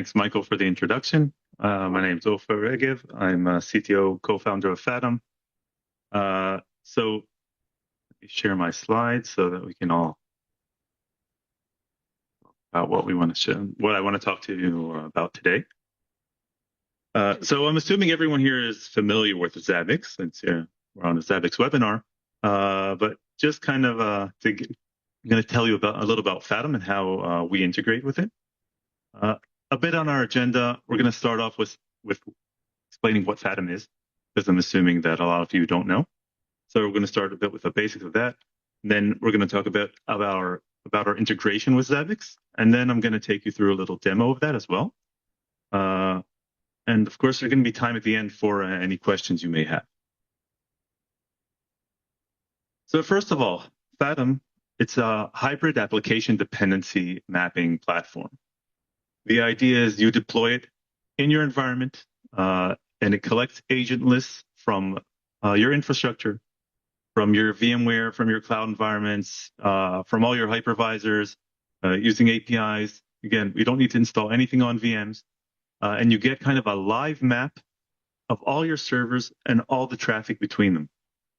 Thanks, Michael, for the introduction. My name is Ofer Regev. I'm a CTO, co-founder of Faddom. So let me share my slides so that we can all about what we want to share, what I want to talk to you about today. So I'm assuming everyone here is familiar with Zabbix, since we're on a Zabbix webinar. But just kind of I'm going to tell you a little about Faddom and how we integrate with it. A bit on our agenda, we're going to start off with explaining what Faddom is, because I'm assuming that a lot of you don't know. So we're going to start a bit with the basics of that. And then we're going to talk a bit about our integration with Zabbix. And then I'm going to take you through a little demo of that as well. And of course, there's going to be time at the end for any questions you may have. So first of all, Faddom, it's a hybrid application dependency mapping platform. The idea is you deploy it in your environment, and it collects agent lists from your infrastructure, from your VMware, from your cloud environments, from all your hypervisors, using APIs. Again, we don't need to install anything on VMs. And you get kind of a live map of all your servers and all the traffic between them,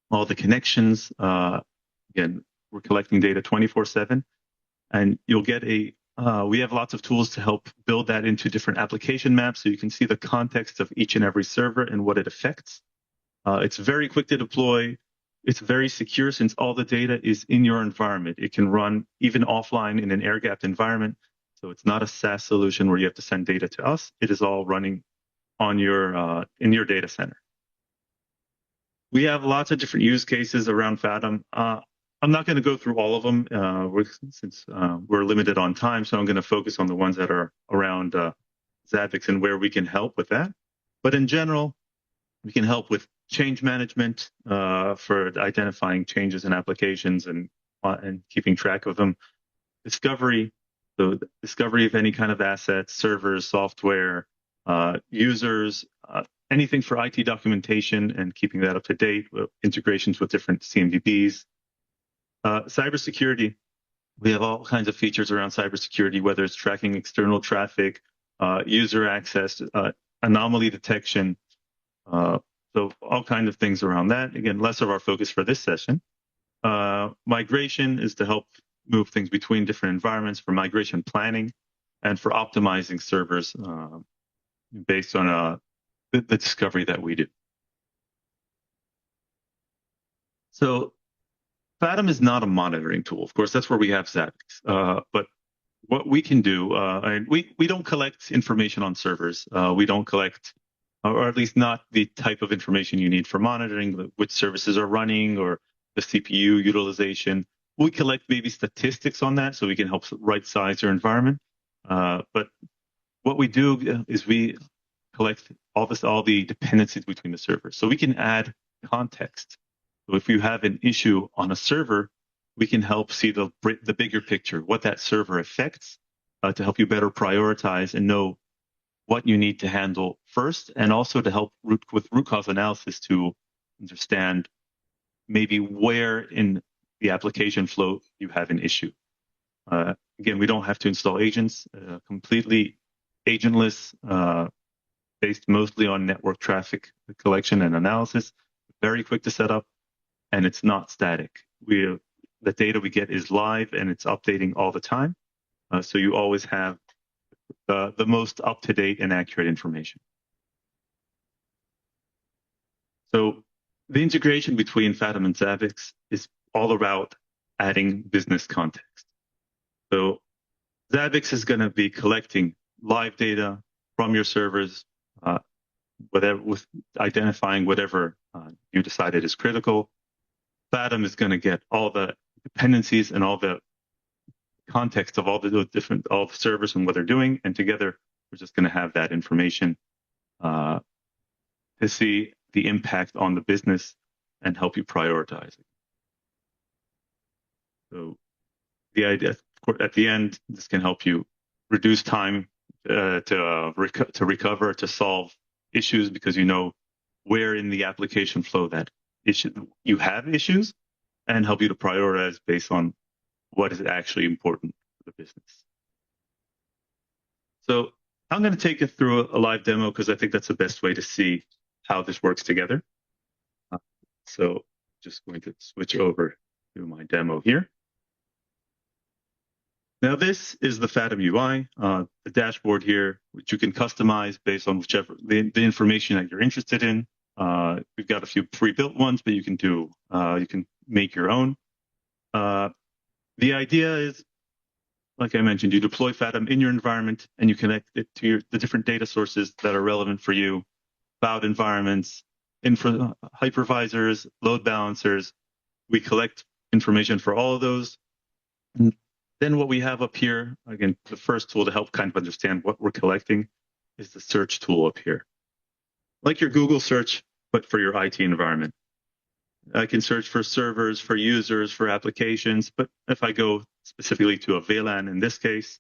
all the connections. Again, we're collecting data 24/7, and you'll get we have lots of tools to help build that into different application maps so you can see the context of each and every server and what it affects. It's very quick to deploy. It's very secure since all the data is in your environment. It can run even offline in an air-gapped environment. So it's not a SaaS solution where you have to send data to us. It is all running on in your data center. We have lots of different use cases around Faddom. I'm not going to go through all of them since we're limited on time, so I'm going to focus on the ones that are around Zabbix and where we can help with that. But in general, we can help with change management for identifying changes in applications and keeping track of them. Discovery, so discovery of any kind of assets, servers, software, users, anything for IT documentation and keeping that up to date, integrations with different CMDBs. Cybersecurity, we have all kinds of features around cybersecurity, whether it's tracking external traffic, user access, anomaly detection, so all kinds of things around that. Again, less of our focus for this session. Migration is to help move things between different environments for migration planning and for optimizing servers based on the discovery that we do. So Faddom is not a monitoring tool. Of course, that's where we have Zabbix. But what we can do, we don't collect information on servers. We don't collect, or at least not the type of information you need for monitoring, which services are running or the CPU utilization. We collect maybe statistics on that so we can help right-size your environment. But what we do is we collect all the dependencies between the servers. So we can add context. So if you have an issue on a server, we can help see the bigger picture, what that server affects, to help you better prioritize and know what you need to handle first, and also to help with root cause analysis to understand maybe where in the application flow you have an issue. Again, we don't have to install agents, completely agentless, based mostly on network traffic collection and analysis, very quick to set up. And it's not static. The data we get is live and it's updating all the time. So you always have the most up-to-date and accurate information. So the integration between Faddom and Zabbix is all about adding business context. So Zabbix is going to be collecting live data from your servers, with identifying whatever you decided is critical. Faddom is going to get all the dependencies and all the context of all the servers and what they're doing, and together we're just going to have that information to see the impact on the business and help you prioritize it. So the idea, at the end, this can help you reduce time to recover, to solve issues, because you know where in the application flow that you have issues, and help you to prioritize based on what is actually important for the business. So I'm going to take you through a live demo because I think that's the best way to see how this works together. So just going to switch over to my demo here. Now this is the Faddom UI, the dashboard here, which you can customize based on whichever the information that you're interested in. We've got a few pre-built ones, but you can make your own. The idea is, like I mentioned, you deploy Faddom in your environment and you connect it to the different data sources that are relevant for you, cloud environments, hypervisors, load balancers. We collect information for all of those. And then what we have up here, again, the first tool to help kind of understand what we're collecting is the search tool up here. Like your Google search, but for your IT environment. I can search for servers, for users, for applications, but if I go specifically to a VLAN in this case,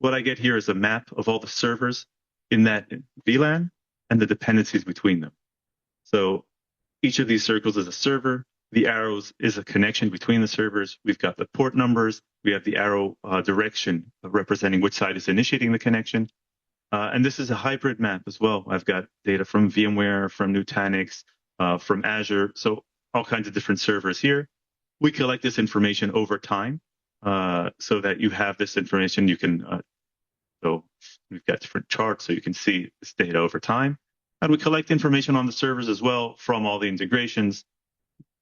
what I get here is a map of all the servers in that VLAN and the dependencies between them. So each of these circles is a server. The arrows is a connection between the servers. We've got the port numbers. We have the arrow direction representing which side is initiating the connection. And this is a hybrid map as well. I've got data from VMware, from Nutanix, from Azure. So all kinds of different servers here. We collect this information over time so that you have this information. You can, so we've got different charts so you can see this data over time. And we collect information on the servers as well from all the integrations,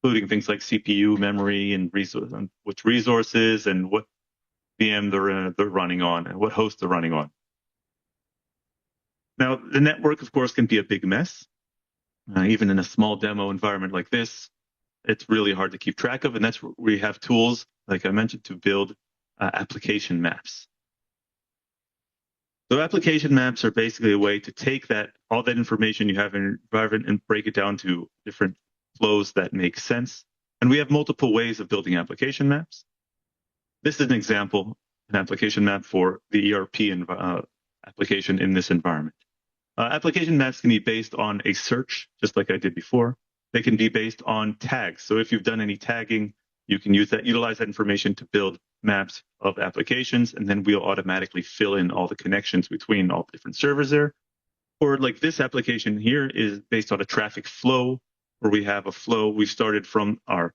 including things like CPU, memory, and which resources and what VM they're running on and what host they're running on. Now, the network, of course, can be a big mess. Even in a small demo environment like this, it's really hard to keep track of. And that's where we have tools, like I mentioned, to build application maps. So application maps are basically a way to take all that information you have in your environment and break it down to different flows that make sense. And we have multiple ways of building application maps. This is an example, an application map for the ERP application in this environment. Application maps can be based on a search, just like I did before. They can be based on tags. So if you've done any tagging, you can utilize that information to build maps of applications, and then we'll automatically fill in all the connections between all the different servers there. Or like this application here is based on a traffic flow, where we have a flow. We started from our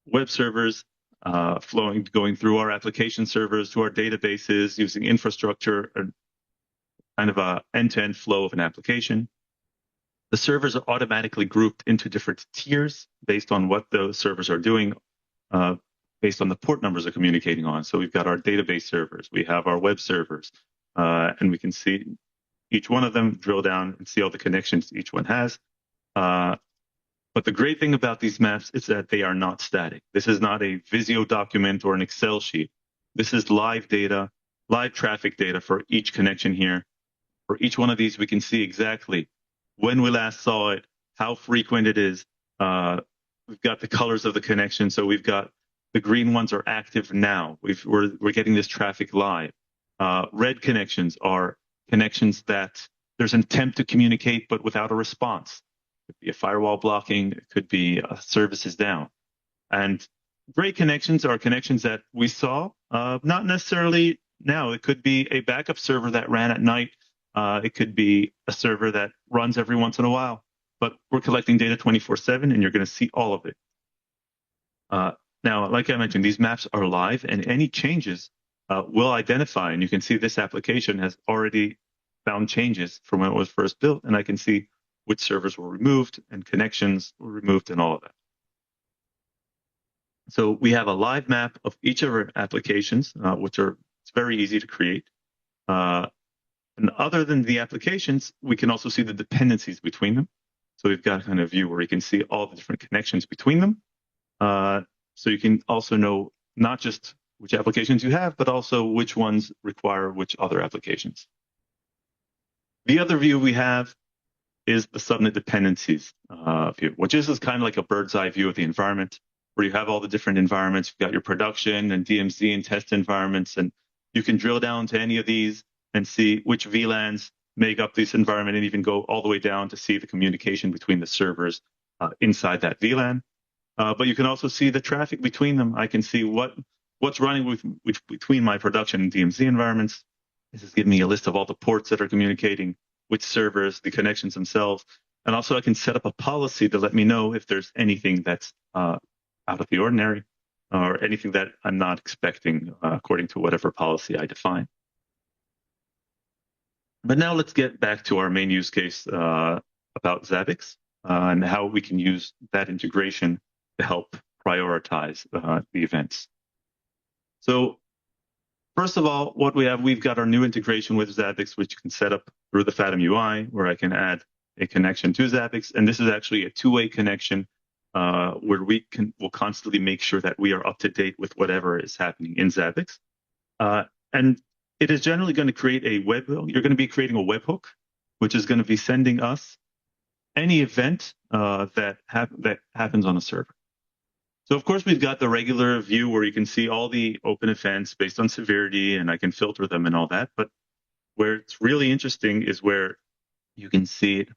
web servers, going through our application servers to our databases using infrastructure, kind of a end-to-end flow of an application. The servers are automatically grouped into different tiers based on what those servers are doing, based on the port numbers they're communicating on. So we've got our database servers, we have our web servers, and we can see each one of them, drill down and see all the connections each one has. But the great thing about these maps is that they are not static. This is not a Visio document or an Excel sheet. This is live data, live traffic data for each connection here. For each one of these, we can see exactly when we last saw it, how frequent it is. We've got the colors of the connection. So we've got the green ones are active now. We're getting this traffic live. Red connections are connections that there's an attempt to communicate, but without a response. It could be a firewall blocking. It could be services down. And gray connections are connections that we saw, not necessarily now. It could be a backup server that ran at night. It could be a server that runs every once in a while, but we're collecting data 24/7, and you're going to see all of it. Now, like I mentioned, these maps are live, and any changes will identify. And you can see this application has already found changes from when it was first built, and I can see which servers were removed and connections were removed and all of that. So we have a live map of each of our applications, it's very easy to create. And other than the applications, we can also see the dependencies between them. So we've got kind of a view where you can see all the different connections between them. So you can also know not just which applications you have, but also which ones require which other applications. The other view we have is the subnet dependencies view, which is kind of like a bird's eye view of the environment, where you have all the different environments. You've got your production and DMZ and test environments, and you can drill down to any of these and see which VLANs make up this environment, and even go all the way down to see the communication between the servers inside that VLAN. But you can also see the traffic between them. I can see what's running between my production and DMZ environments. This is giving me a list of all the ports that are communicating, which servers, the connections themselves. And also I can set up a policy to let me know if there's anything that's out of the ordinary or anything that I'm not expecting according to whatever policy I define. But now let's get back to our main use case about Zabbix and how we can use that integration to help prioritize the events. So first of all, what we've got our new integration with Zabbix, which you can set up through the Faddom UI, where I can add a connection to Zabbix. And this is actually a two-way connection where we'll constantly make sure that we are up to date with whatever is happening in Zabbix. And it is generally going to create a you're going to be creating a webhook, which is going to be sending us any event that happens on a server. So of course, we've got the regular view where you can see all the open events based on severity, and I can filter them and all that. But where it's really interesting is where you can see it.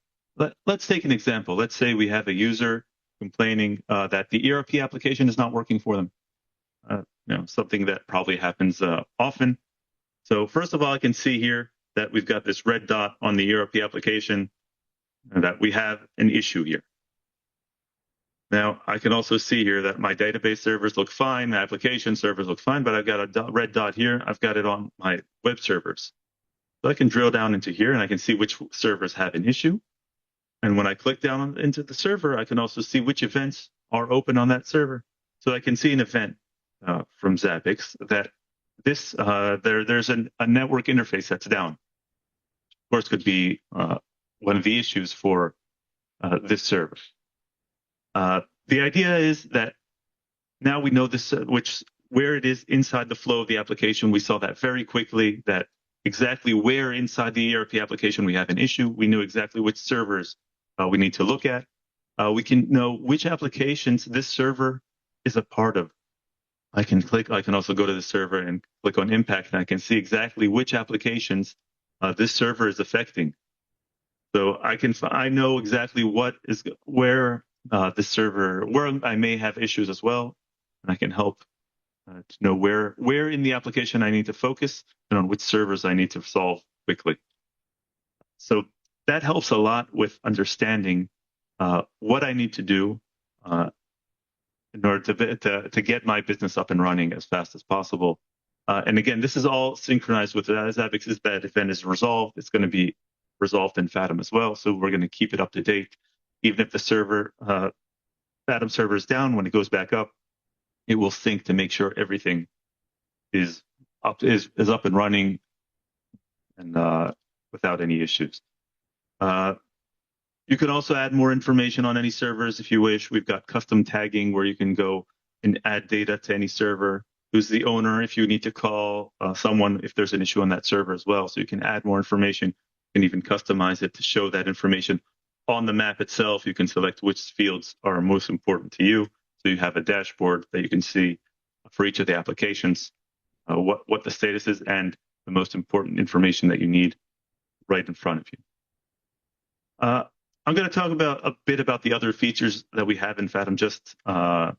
Let's take an example. Let's say we have a user complaining that the ERP application is not working for them. Something that probably happens often. So first of all, I can see here that we've got this red dot on the ERP application and that we have an issue here. Now, I can also see here that my database servers look fine, my application servers look fine, but I've got a red dot here. I've got it on my web servers. So I can drill down into here and I can see which servers have an issue. And when I click down into the server, I can also see which events are open on that server. So I can see an event from Zabbix that there's a network interface that's down. Of course, could be one of the issues for this server. The idea is that now we know this, where it is inside the flow of the application. We saw that very quickly, that exactly where inside the ERP application we have an issue. We knew exactly which servers we need to look at. We can know which applications this server is a part of. I can also go to the server and click on impact, and I can see exactly which applications this server is affecting. So I know exactly where this server, where I may have issues as well, and I can help to know where in the application I need to focus and on which servers I need to solve quickly. So that helps a lot with understanding what I need to do in order to get my business up and running as fast as possible. And again, this is all synchronized with Zabbix. If that event is resolved, it's going to be resolved in Faddom as well. So we're going to keep it up to date. Even if the server, Faddom server is down, when it goes back up, it will sync to make sure everything is up and running and without any issues. You can also add more information on any servers if you wish. We've got custom tagging where you can go and add data to any server. Who's the owner if you need to call someone if there's an issue on that server as well. So you can add more information. You can even customize it to show that information on the map itself. You can select which fields are most important to you. So you have a dashboard that you can see for each of the applications, what the status is and the most important information that you need right in front of you. I'm going to talk a bit about the other features that we have in Faddom,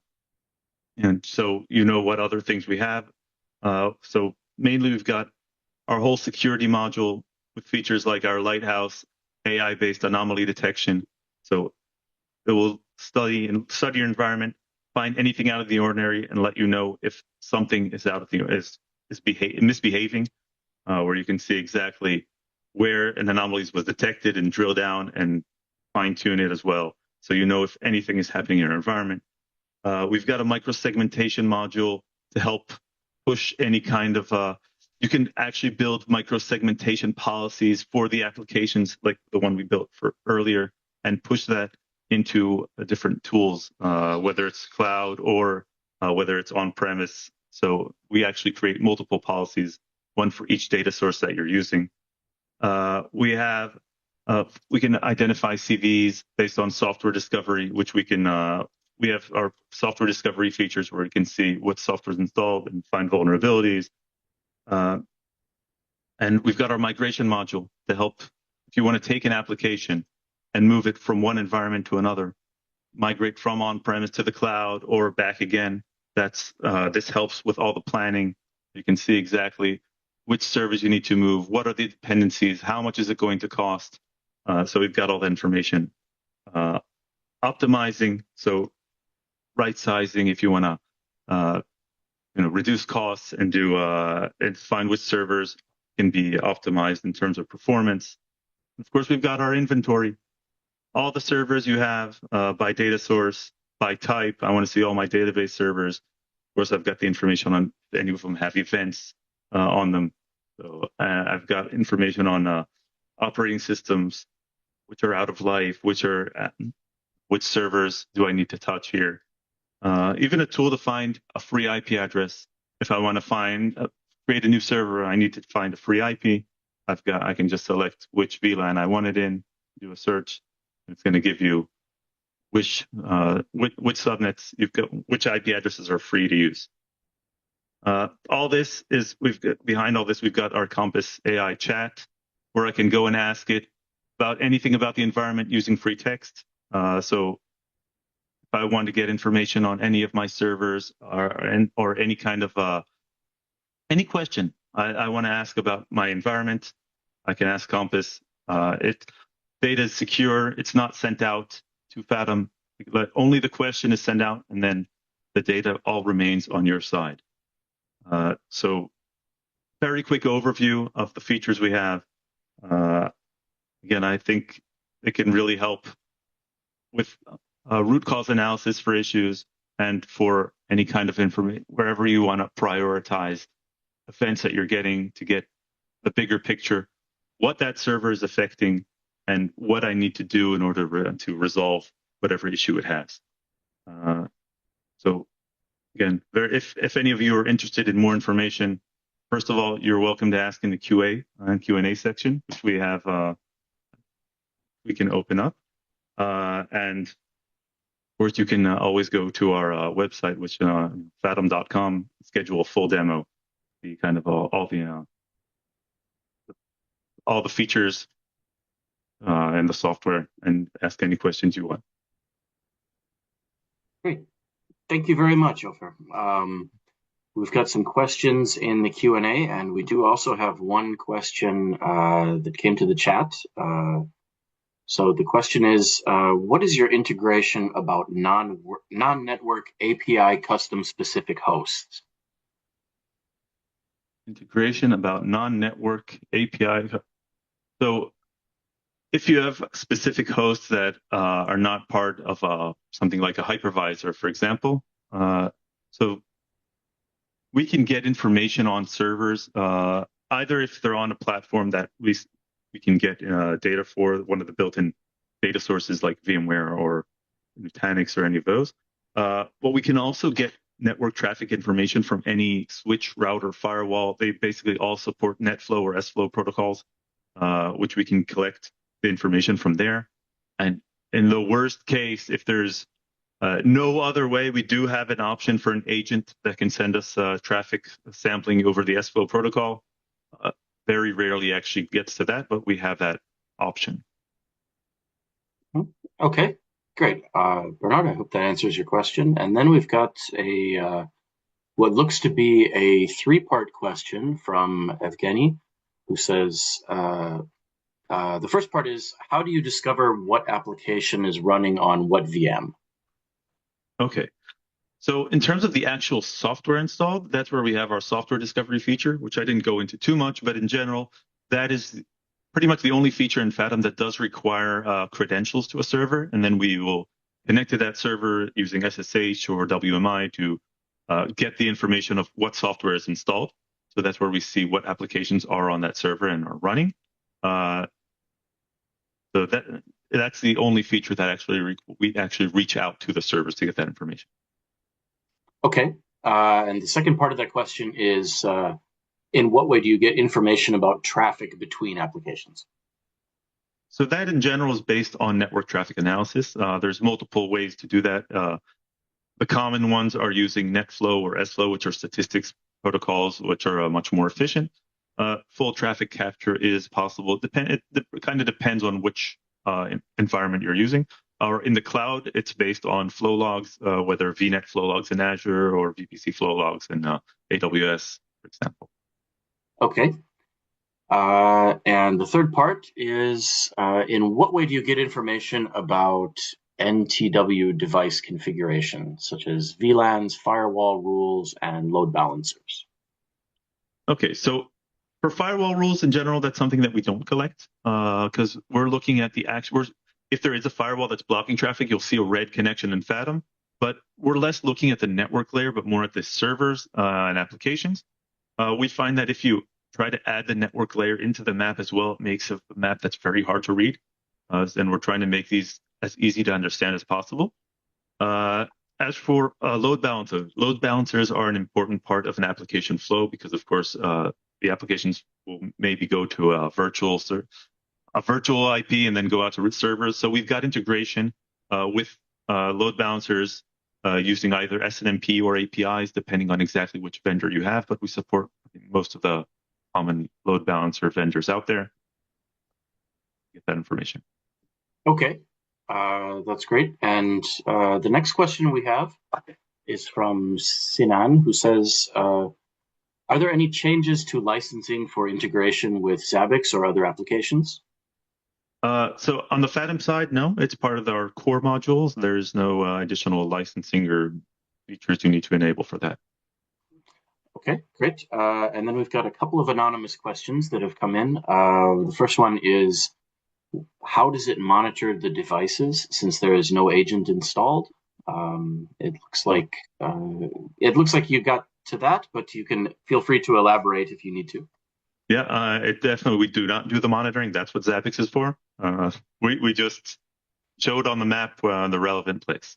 and so you know what other things we have. So mainly we've got our whole security module with features like our Lighthouse AI-based anomaly detection. So it will study your environment, find anything out of the ordinary, and let you know if something is misbehaving, where you can see exactly where an anomaly was detected and drill down and fine-tune it as well, so you know if anything is happening in your environment. We've got a microsegmentation module to help push any kind of you can actually build microsegmentation policies for the applications like the one we built for earlier and push that into different tools, whether it's cloud or whether it's on-premise. So we actually create multiple policies, one for each data source that you're using. We can identify CVs based on software discovery, which we have our software discovery features where you can see what software is installed and find vulnerabilities. And we've got our migration module to help if you want to take an application and move it from one environment to another, migrate from on-premise to the cloud or back again. This helps with all the planning. You can see exactly which servers you need to move, what are the dependencies, how much is it going to cost. So we've got all the information. Optimizing, so right sizing if you want to reduce costs and do and find which servers can be optimized in terms of performance. Of course, we've got our inventory, all the servers you have by data source, by type. I want to see all my database servers. Of course, I've got the information on any of them have events on them. So I've got information on operating systems, which are out of life, which servers do I need to touch here. Even a tool to find a free IP address. If I want to create a new server, I need to find a free IP. I can just select which VLAN I want it in, do a search. It's going to give you which subnets you've got, which IP addresses are free to use. All this is behind all this, we've got our Compass AI chat, where I can go and ask it about anything about the environment using free text. So if I want to get information on any of my servers or any kind of any question I want to ask about my environment, I can ask Compass. Data is secure. It's not sent out to Faddom. Only the question is sent out, and then the data all remains on your side. So very quick overview of the features we have. Again, I think it can really help with root cause analysis for issues and for any kind of information, wherever you want to prioritize events that you're getting to get the bigger picture, what that server is affecting, and what I need to do in order to resolve whatever issue it has. So again, if any of you are interested in more information, first of all, you're welcome to ask in the QA and Q&A section, which we have, we can open up. And of course, you can always go to our website, which faddom.com, schedule a full demo, the kind of all the features and the software, and ask any questions you want. Great. Thank you very much, Ofer. We've got some questions in the Q&A, and we do also have one question that came to the chat. So the question is, what is your integration about non-network API custom-specific hosts? Integration about non-network API. So if you have specific hosts that are not part of something like a hypervisor, for example, so we can get information on servers, either if they're on a platform that we can get data for, one of the built-in data sources like VMware or Nutanix or any of those. But we can also get network traffic information from any switch, router, firewall. They basically all support NetFlow or SFlow protocols, which we can collect the information from there. And in the worst case, if there's no other way, we do have an option for an agent that can send us traffic sampling over the SFlow protocol. Very rarely actually gets to that, but we have that option. Okay, great. Bernard, I hope that answers your question. And then we've got what looks to be a three-part question from Evgeny, who says, the first part is, how do you discover what application is running on what VM? Okay. So in terms of the actual software installed, that's where we have our software discovery feature, which I didn't go into too much, but in general, that is pretty much the only feature in Faddom that does require credentials to a server. And then we will connect to that server using SSH or WMI to get the information of what software is installed. So that's where we see what applications are on that server and are running. So that's the only feature that we actually reach out to the servers to get that information. Okay. And the second part of that question is, in what way do you get information about traffic between applications? So that in general is based on network traffic analysis. There's multiple ways to do that. The common ones are using NetFlow or SFlow, which are statistics protocols, which are much more efficient. Full traffic capture is possible. It kind of depends on which environment you're using. Or in the cloud, it's based on flow logs, whether VNet flow logs in Azure or VPC flow logs in AWS, for example. Okay. And the third part is, in what way do you get information about NTW device configuration, such as VLANs, firewall rules, and load balancers? Okay, so for firewall rules in general, that's something that we don't collect because we're looking at the actual. If there is a firewall that's blocking traffic, you'll see a red connection in Fathom. But we're less looking at the network layer, but more at the servers and applications. We find that if you try to add the network layer into the map as well, it makes a map that's very hard to read. And we're trying to make these as easy to understand as possible. Uh, as for load balancers are an important part of an application flow because, of course, the applications will maybe go to a virtual IP and then go out to servers. So we've got integration with load balancers using either SNMP or APIs, depending on exactly which vendor you have. But we support most of the common load balancer vendors out there. Get that information. Okay, that's great. And the next question we have is from Sinan, who says, are there any changes to licensing for integration with Zabbix or other applications? So on the Faddom side, no, it's part of our core modules. There's no additional licensing or features you need to enable for that. Okay, great. And then we've got a couple of anonymous questions that have come in. The first one is, how does it monitor the devices since there is no agent installed? It looks Oh, like you got to that, but you can feel free to elaborate if you need to. yeah, it definitely we do not do the monitoring. That's what Zabbix is for. We just showed on the map the relevant place.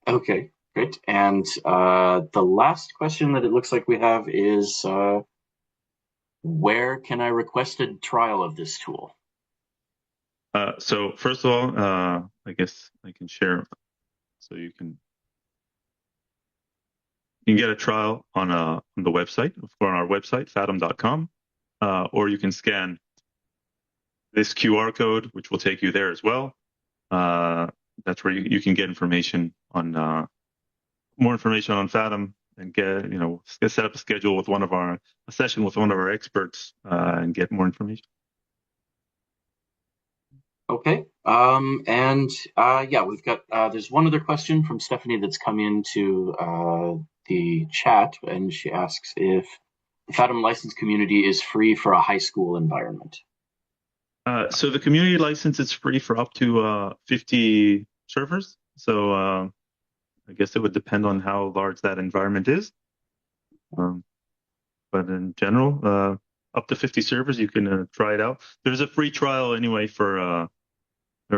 Okay, great. And the last question that it looks like we have is, where can I request a trial of this tool? So first of all, I guess I can share so you can get a trial on the website or on our website, fathom.com, or you can scan this QR code, which will take you there as well. Uh, that's where you can get information on more information on Fathom and set up a schedule with a session with one of our experts and get more information. Okay. And yeah, we've got there's one other question from Stephanie that's come into the chat, and she asks if the Fathom license community is free for a high school environment. So the community license is free for up to 50 servers. So I guess it would depend on how large that environment is. But in general, up to 50 servers, you can try it out. There's a free trial anyway or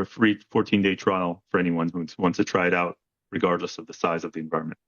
a free 14-day trial for anyone who wants to try it out, regardless of the size of the environment.